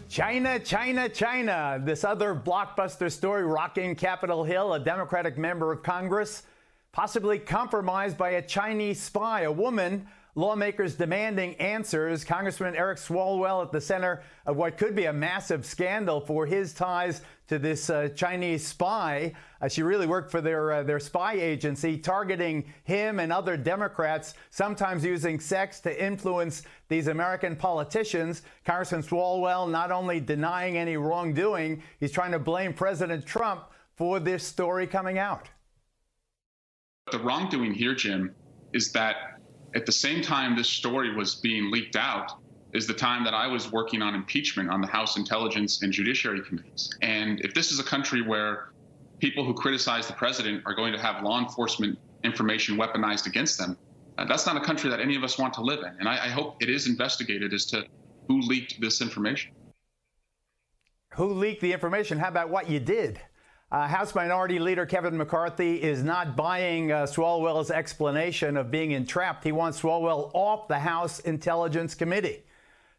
China, China, China. This other blockbuster story rocking Capitol Hill, a Democratic member of Congress, possibly compromised by a Chinese spy, a woman. Lawmakers demanding answers. Congressman Eric Swalwell at the center of what could be a massive scandal for his ties to this Chinese spy. She really worked for their spy agency, targeting him and other Democrats, sometimes using sex to influence these American politicians. Congressman Swalwell not only denying any wrongdoing, he's trying to blame President Trump for this story coming out. The wrongdoing here, Jim, is that at the same time this story was being leaked out is the time that I was working on impeachment on the House Intelligence and Judiciary Committees. And if this is a country where people who criticize the president are going to have law enforcement information weaponized against them, that's not a country that any of us want to live in. And I hope it is investigated as to who leaked this information. Who leaked the information? How about what you did? House Minority Leader Kevin McCarthy is not buying Swalwell's explanation of being entrapped. He wants Swalwell off the House Intelligence Committee.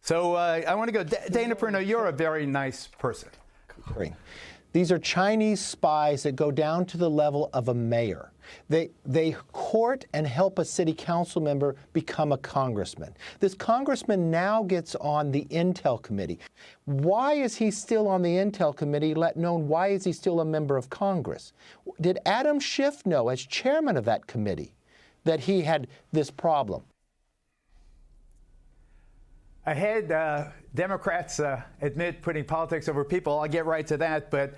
So I want to go. Dana Perino, you're a very nice person. Great. These are Chinese spies that go down to the level of a mayor. They court and help a city council member become a congressman. This congressman now gets on the Intel Committee. Why is he still on the Intel Committee, let alone why is he still a member of Congress? Did Adam Schiff know, as chairman of that committee, that he had this problem? Ahead, Democrats admit putting politics over people. I'll get right to that. But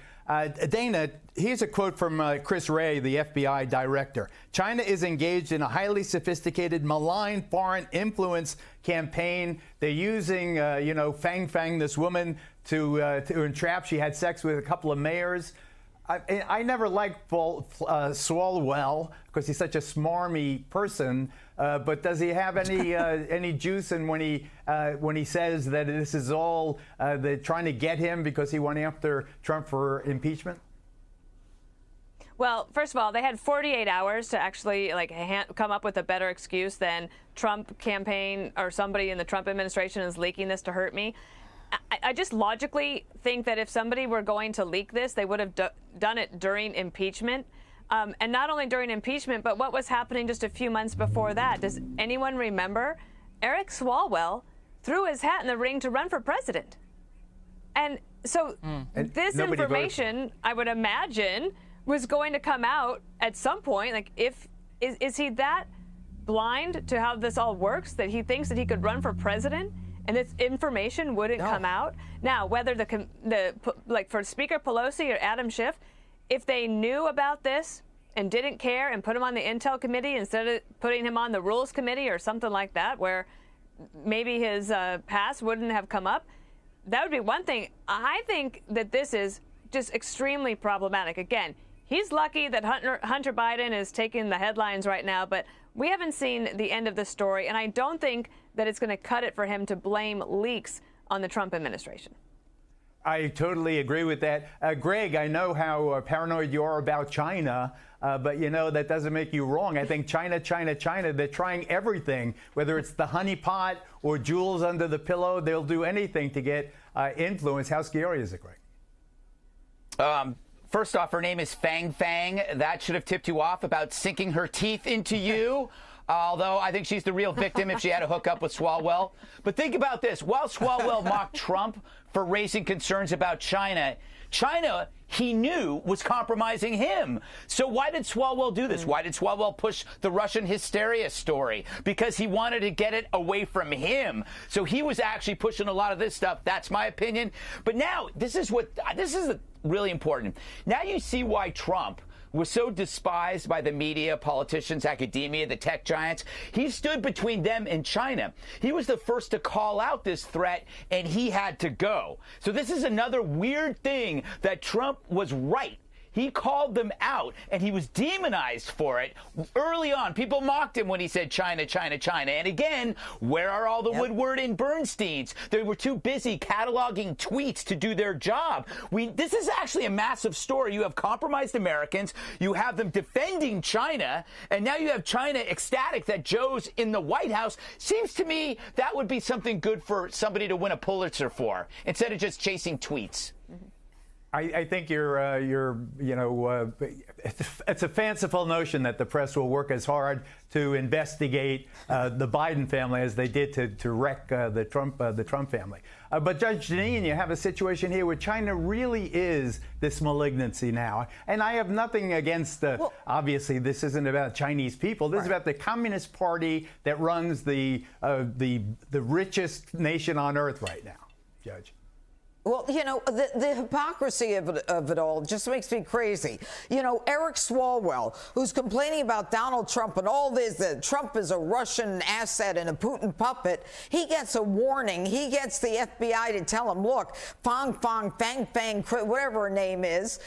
Dana, here's a quote from Chris Wray, the FBI director. China is engaged in a highly sophisticated, malign foreign influence campaign. They're using, Fang Fang, this woman, to entrap. She had sex with a couple of mayors. I never liked Swalwell because he's such a smarmy person. But does he have any juice in when he says that this is all they're trying to get him because he went after Trump for impeachment? Well, first of all, they had 48 hours to actually come up with a better excuse than Trump campaign or somebody in the Trump administration is leaking this to hurt me. I just logically think that if somebody were going to leak this, they would have done it during impeachment. And not only during impeachment, but what was happening just a few months before that. Does anyone remember? Eric Swalwell threw his hat in the ring to run for president. And so this information, I would imagine, was going to come out at some point. Is he that blind to how this all works that he thinks that he could run for president and this information wouldn't come out? Now, whether for Speaker Pelosi or Adam Schiff, if they knew about this and didn't care and put him on the Intel Committee instead of putting him on the Rules Committee or something like that, where maybe his past wouldn't have come up, that would be one thing. I think that this is just extremely problematic. Again, he's lucky that Hunter Biden is taking the headlines right now, but we haven't seen the end of the story, and I don't think that it's going to cut it for him to blame leaks on the Trump administration. I totally agree with that. Greg, I know how paranoid you are about China, but, that doesn't make you wrong. I think China, they're trying everything, whether it's the honeypot or jewels under the pillow. They'll do anything to get influence. How scary is it, Greg? First off, her name is Fang Fang. That should have tipped you off about sinking her teeth into you. Although I think she's the real victim if she had a hookup with Swalwell. But think about this. While Swalwell mocked Trump for raising concerns about China, he knew was compromising him. So why did Swalwell do this? Why did Swalwell push the Russian hysteria story? Because he wanted to get it away from him. So he was actually pushing a lot of this stuff. That's my opinion. But now, this is really important. Now you see why Trump was so despised by the media, politicians, academia, the tech giants. He stood between them and China. He was the first to call out this threat, and he had to go. So this is another weird thing that Trump was right. he called them out, and he was demonized for it early on. People mocked him when he said China, China, China. And again, where are all the Woodward and Bernsteins? They were too busy cataloging tweets to do their job. This is actually a massive story. You have compromised Americans, you have them defending China, and now you have China ecstatic that Joe's in the White House. Seems to me that would be something good for somebody to win a Pulitzer for, instead of just chasing tweets. I think it's a fanciful notion that the press will work as hard to investigate the Biden family as they did to wreck the Trump family. But Judge Jeanine, you have a situation here where China really is this malignancy now, and I have nothing against obviously this isn't about Chinese people. This is about the Communist Party that runs the richest nation on earth right now, Judge. Well, the hypocrisy of it all just makes me crazy. Eric Swalwell, who's complaining about Donald Trump and all this, that Trump is a Russian asset and a Putin puppet, he gets a warning. He gets the FBI to tell him, look, Fang Fang, Fang Fang, whatever her name is,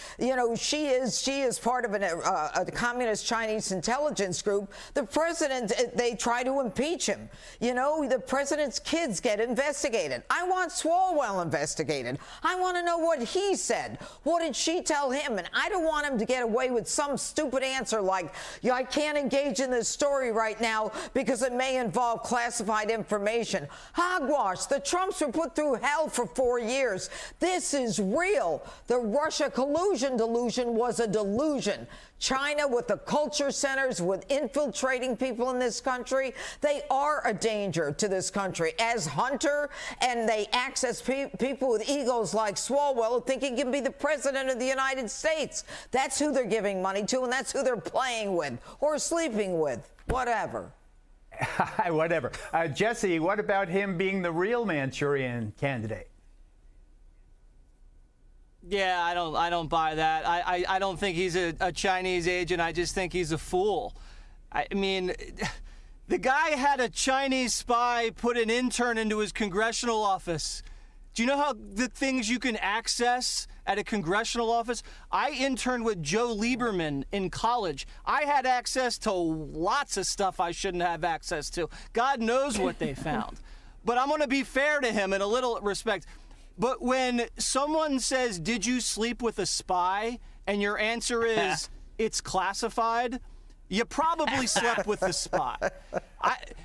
she is part of a communist Chinese intelligence group. The president, they try to impeach him. The president's kids get investigated. I want Swalwell investigated. I want to know what he said. What did she tell him? And I don't want him to get away with some stupid answer like, I can't engage in this story right now because it may involve classified information. Hogwash. The Trumps were put through hell for 4 years. This is real. The Russia collusion delusion was a delusion. China, with the culture centers, with infiltrating people in this country, they are a danger to this country. As Hunter, and they access people with egos like Swalwell who think he can be the president of the United States. That's who they're giving money to, and that's who they're playing with or sleeping with, whatever. Whatever. Jesse, what about him being the real Manchurian candidate? Yeah, I don't buy that. I don't think he's a Chinese agent. I just think he's a fool. I mean, the guy had a Chinese spy put an intern into his congressional office. Do you know how the things you can access at a congressional office? I interned with Joe Lieberman in college. I had access to lots of stuff I shouldn't have access to. God knows what they found. But I'm going to be fair to him in a little respect. But when someone says, did you sleep with a spy? And your answer is, it's classified, you probably slept with the spy.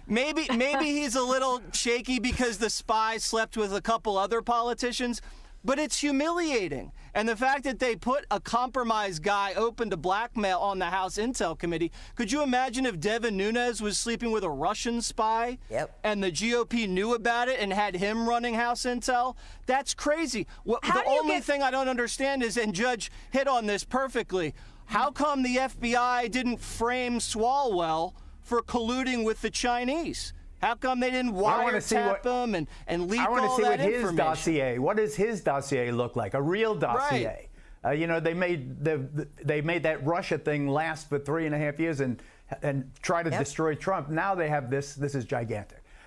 Maybe he's a little shaky because the spy slept with a couple other politicians, but it's humiliating. And the fact that they put a compromised guy open to blackmail on the House Intel Committee, could you imagine if Devin Nunes was sleeping with a Russian spy? Yep. And the GOP knew about it and had him running House Intel? That's crazy. The only thing I don't understand is, and Judge hit on this perfectly, how come the FBI didn't frame Swalwell for colluding with the Chinese? How come they didn't wiretap him and leak all that information? I want to see what his dossier. What does his dossier look like? A real dossier. Right. They made that Russia thing last for 3.5 years and try to destroy Trump. Now they have this. This is gigantic.